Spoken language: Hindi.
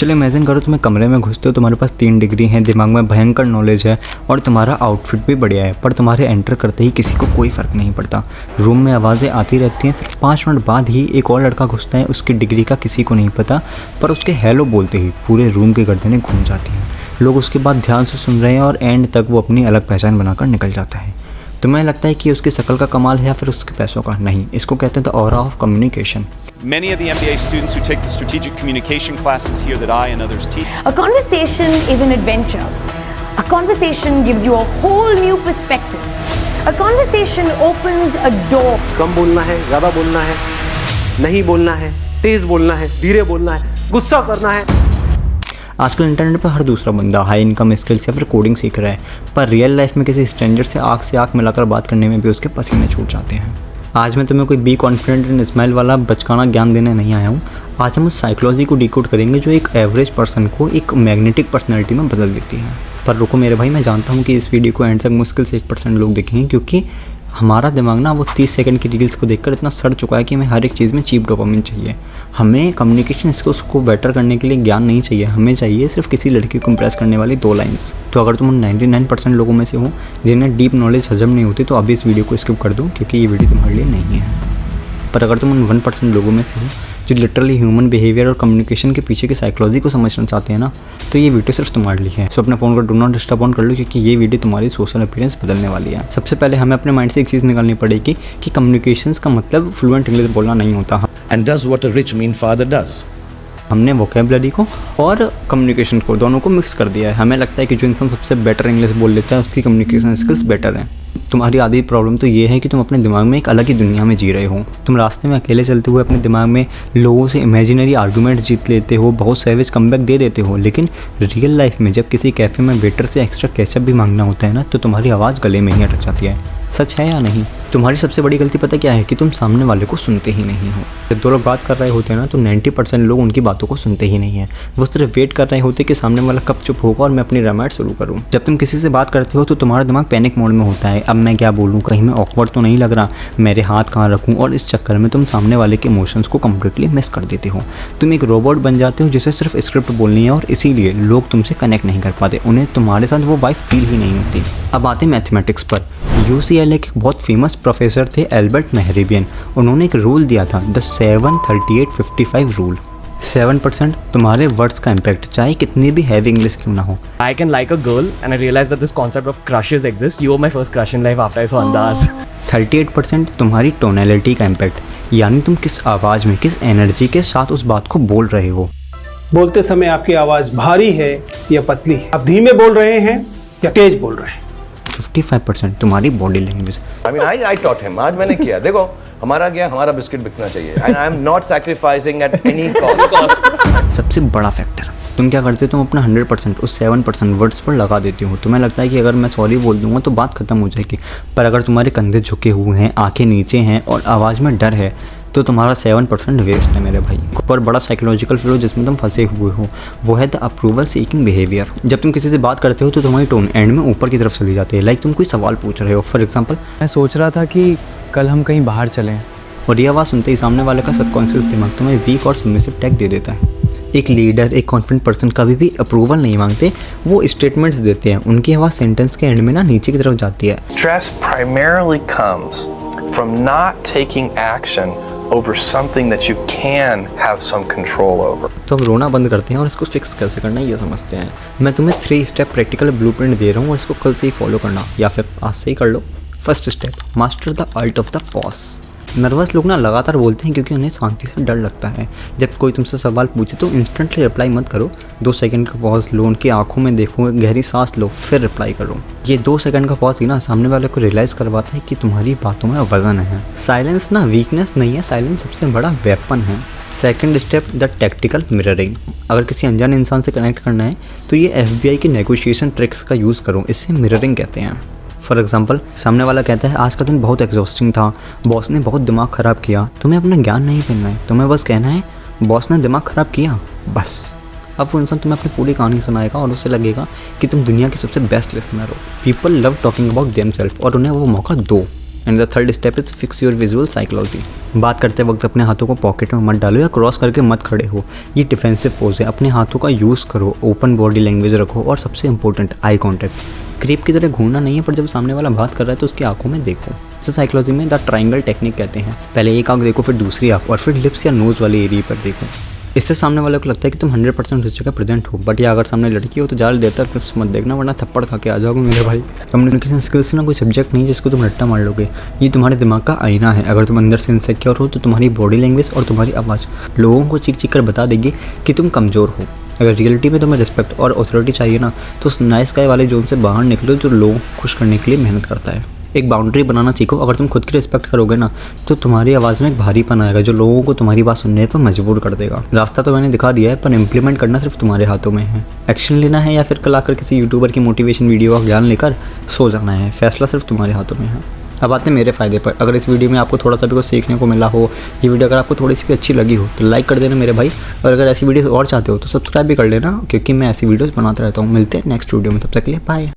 चलो इमेजिन करो तुम्हें कमरे में घुसते हो, तुम्हारे पास 3 डिग्री हैं, दिमाग में भयंकर नॉलेज है और तुम्हारा आउटफिट भी बढ़िया है, पर तुम्हारे एंटर करते ही किसी को कोई फ़र्क नहीं पड़ता। रूम में आवाज़ें आती रहती हैं, फिर 5 मिनट बाद ही एक और लड़का घुसता है, उसकी डिग्री का किसी को नहीं पता, पर उसके हेलो बोलते ही पूरे रूम की गर्दनें घूम जाती हैं। लोग उसके बाद ध्यान से सुन रहे हैं और एंड तक वो अपनी अलग पहचान बनाकर निकल जाता है। तुम्हें लगता है कि उसकी शक्ल का कमाल है या फिर उसके पैसों का? नहीं, इसको कहते हैं the aura of communication. Many of the MBA students who take the strategic communication classes here that I and others teach. A conversation is an adventure. A conversation gives you a whole new perspective. A conversation opens a door. कम बोलना है, ज़्यादा बोलना है, नहीं बोलना है, तेज बोलना है, धीरे बोलना है, गुस्सा करना है। आजकल इंटरनेट पर हर दूसरा बंदा हाई इनकम स्किल्स या फिर कोडिंग सीख रहा है, पर रियल लाइफ में किसी स्ट्रेंजर से आँख मिलाकर बात करने में भी उसके पसीने छूट जाते हैं। आज मैं तुम्हें कोई बी कॉन्फिडेंट एंड स्माइल वाला बचकाना ज्ञान देने नहीं आया हूँ। आज हम उस साइकोलॉजी को डिकोड करेंगे जो एक एवरेज पर्सन को एक मैग्नेटिक पर्सनैलिटी में बदल देती है। पर रुको मेरे भाई, मैं जानता हूँ कि इस वीडियो को एंड तक मुश्किल से 1% लोग देखेंगे, क्योंकि हमारा दिमाग ना वो 30 सेकंड की रील्स को देखकर इतना सड़ चुका है कि हमें हर एक चीज़ में चीप डोपामिन चाहिए। हमें कम्युनिकेशन स्किल्स को बेटर करने के लिए ज्ञान नहीं चाहिए, हमें चाहिए सिर्फ किसी लड़की को इम्प्रेस करने वाली 2 लाइन्स। तो अगर तुम उन 99% लोगों में से हो जिन्हें डीप नॉलेज हजम नहीं होती, तो अभी इस वीडियो को स्किप कर दो, क्योंकि ये वीडियो तुम्हारे लिए नहीं है। पर अगर तुम उन 1% लोगों में से हो जो लिटरली ह्यूमन बिहेवियर और कम्युनिकेशन के पीछे की साइकोलॉजी को समझना चाहते हैं ना, तो ये वीडियो सिर्फ तुम्हारे लिए है। सो अपने फ़ोन को डू नॉट डिस्टर्ब ऑन कर लो, क्योंकि ये वीडियो तुम्हारी सोशल अपीयरेंस बदलने वाली है। सबसे पहले हमें अपने माइंड से एक चीज़ निकालनी पड़ेगी कि कम्युनिकेशंस का मतलब फ्लुएंट इंग्लिश बोलना नहीं होता। And does what a rich mean father does. हमने वोकेबलरी को और कम्युनिकेशन को दोनों को मिक्स कर दिया है। हमें लगता है कि जो इंसान सबसे बेटर इंग्लिश बोल लेता है उसकी कम्युनिकेशन स्किल्स बेटर हैं। तुम्हारी आधी प्रॉब्लम तो ये है कि तुम अपने दिमाग में एक अलग ही दुनिया में जी रहे हो। तुम रास्ते में अकेले चलते हुए अपने दिमाग में लोगों से इमेजिनरी आर्गूमेंट जीत लेते हो, बहुत सैवेज कमबैक दे देते हो, लेकिन रियल लाइफ में जब किसी कैफ़े में वेटर से एक्स्ट्रा केचप भी मांगना होता है ना, तो तुम्हारी आवाज़ गले में ही अटक जाती है। सच है या नहीं? तुम्हारी सबसे बड़ी गलती पता क्या है? कि तुम सामने वाले को सुनते ही नहीं हो। जब 2 लोग बात कर रहे होते हैं ना, तो 90% लोग उनकी बातों को सुनते ही नहीं हैं। वो सिर्फ वेट कर रहे होते कि सामने वाला कब चुप होगा और मैं अपनी रामायण शुरू करूँ। जब तुम किसी से बात करते हो तो तुम्हारा दिमाग पैनिक मोड में होता है। अब मैं क्या बोलूँ, कहीं मैं ऑकवर्ड तो नहीं लग रहा, मेरे हाथ कहाँ रखूँ, और इस चक्कर में तुम सामने वाले के इमोशंस को कम्प्लीटली मिस कर देते हो। तुम एक रोबोट बन जाते हो जिसे सिर्फ स्क्रिप्ट बोलनी है, और इसीलिए लोग तुमसे कनेक्ट नहीं कर पाते। उन्हें तुम्हारे साथ वो वाइब फील ही नहीं होती। अब आते मैथमेटिक्स पर। UCLA के बहुत फेमस प्रोफेसर थे एल्बर्ट मेहरेबियन। उन्होंने एक रूल दिया था, द 7-38-55 रूल। 7% तुम्हारे वर्ड्स का इम्पैक्ट, चाहे कितनी भी हैवी इंग्लिश क्यों ना हो। I can like a girl and I realized that this concept of crushes exists. You were my first crush in life after I saw Andaz. 38% तुम्हारी टोनैलिटी का इम्पैक्ट, यानी तुम किस आवाज़ में, किस एनर्जी के साथ उस बात को बोल रहे हो। बोलते समय आपकी आवाज़ भारी है या पतली है, आप धीमे बोल रहे हैं या तेज बोल रहे हैं। 55% तुम्हारी body language. I mean, I taught him. आज मैंने किया। देखो, हमारा बिस्किट बिकना चाहिए। And I am not sacrificing at any cost. सबसे बड़ा फैक्टर, तुम क्या करते हो? तुम अपना 100% उस 7% वर्ड्स पर लगा देते हो। तुम्हें लगता है कि अगर मैं सॉरी बोल दूंगा तो बात खत्म हो जाएगी, पर अगर तुम्हारे कंधे झुके हुए हैं, आंखें नीचे हैं और आवाज़ में डर है, तो तुम्हारा 7% वेस्ट है मेरे भाई। और बड़ा साइकोलॉजिकल फ्लो जिसमें तुम फंसे हुए हो, वो है द अप्रूवल सीकिंग बिहेवियर। जब तुम किसी से बात करते हो तो तुम्हारी टोन एंड में ऊपर की तरफ चली जाती है, लाइक तुम कोई सवाल पूछ रहे हो। फॉर एग्जाम्पल, मैं सोच रहा था कि कल हम कहीं बाहर चलें, और ये आवाज़ सुनते ही सामने वाले का सबकॉन्शियस दिमाग तुम्हें वीक और सबमिसिव टैग दे देता है। एक लीडर, एक कॉन्फिडेंट पर्सन कभी भी अप्रूवल नहीं मांगते, वो स्टेटमेंट्स देते हैं। उनकी आवाज़ सेंटेंस के एंड में ना नीचे की तरफ जाती है। Stress primarily comes from not taking action over something that you can have some control over. तो अब रोना बंद करते हैं और इसको फिक्स कैसे करना है ये समझते हैं। मैं तुम्हें 3 स्टेप प्रैक्टिकल ब्लूप्रिंट दे रहा हूँ और इसको कल से ही फॉलो करना, या फिर आज से ही कर लो। First step, master the art of the pause. Nervous लोग ना लगातार बोलते हैं क्योंकि उन्हें शांति से डर लगता है। जब कोई तुमसे सवाल पूछे तो इंस्टेंटली रिप्लाई मत करो। 2 सेकंड का पॉज लो, उनकी आंखों में देखो, गहरी सांस लो, फिर रिप्लाई करो। ये 2 सेकंड का पॉज ही ना सामने वाले को रियलाइज़ करवाता है कि तुम्हारी बातों में वजन है। साइलेंस ना वीकनेस नहीं है, साइलेंस सबसे बड़ा वेपन है। Second step, the tactical mirroring. अगर किसी अनजान इंसान से कनेक्ट करना है तो ये FBI की नेगोशिएशन ट्रिक्स का यूज़ करो, इसे मिररिंग कहते हैं। फॉर एग्जाम्पल, सामने वाला कहता है आज का दिन बहुत एग्जॉस्टिंग था, बॉस ने बहुत दिमाग ख़राब किया। तुम्हें अपना ज्ञान नहीं सुनना है, तुम्हें बस कहना है बॉस ने दिमाग ख़राब किया, बस। अब वो इंसान तुम्हें अपनी पूरी कहानी सुनाएगा और उससे लगेगा कि तुम दुनिया के सबसे बेस्ट लिसनर हो। People love talking about themselves, और उन्हें वो मौका दो। And the third step is fix your visual psychology. बात करते वक्त अपने हाथों को पॉकेट में मत डालो या क्रॉस करके मत खड़े हो, ये डिफेंसिव पोज है। अपने हाथों का यूज़ करो, ओपन बॉडी लैंग्वेज रखो और सबसे इंपॉर्टेंट आई कॉन्टैक्ट। क्रीप की तरह घूरना नहीं है, पर जब सामने वाला बात कर रहा है तो उसकी आंखों में देखो। इसे साइकोलॉजी में द ट्रायंगल टेक्निक कहते हैं। पहले एक आंख देखो, फिर दूसरी आंख और फिर लिप्स या नोज़ वाले एरिया पर देखो। इससे सामने वाले को लगता है कि तुम 100% उस जगह प्रेजेंट हो। बट या अगर सामने लड़की हो तो ज़्यादा देर तक लिप्स मत देखना, वरना थप्पड़ खा के आ जाओगे मेरे भाई। कम्युनिकेशन स्किल्स ना कोई सब्जेक्ट नहीं जिसको तुम रट्टा मार लोगे, ये तुम्हारे दिमाग का आईना है। अगर तुम अंदर से इनसिक्योर हो तो तुम्हारी बॉडी लैंग्वेज और तुम्हारी आवाज़ लोगों को चीख चीख कर बता देगी कि तुम कमज़ोर हो। अगर रियलिटी में तुम्हें रिस्पेक्ट और अथॉरिटी चाहिए ना, तो उस नाइस गाय वाले जोन से बाहर निकलो जो लोगों को खुश करने के लिए मेहनत करता है। एक बाउंड्री बनाना सीखो। अगर तुम खुद की रिस्पेक्ट करोगे ना, तो तुम्हारी आवाज़ में एक भारीपन आएगा जो लोगों को तुम्हारी बात सुनने पर मजबूर कर देगा। रास्ता तो मैंने दिखा दिया है, पर इम्प्लीमेंट करना सिर्फ तुम्हारे हाथों में है। एक्शन लेना है या फिर कल आकर किसी यूट्यूबर की मोटिवेशन वीडियो का ज्ञान लेकर सो जाना है, फैसला सिर्फ तुम्हारे हाथों में है। अब आते हैं मेरे फ़ायदे पर। अगर इस वीडियो में आपको थोड़ा सा भी कुछ सीखने को मिला हो, ये वीडियो अगर आपको थोड़ी सी भी अच्छी लगी हो तो लाइक कर देना मेरे भाई। और अगर ऐसी वीडियोस और चाहते हो तो सब्सक्राइब भी कर लेना, क्योंकि मैं ऐसी वीडियोस बनाता रहता हूँ। मिलते हैं नेक्स्ट वीडियो में, तब तक के लिए बाय।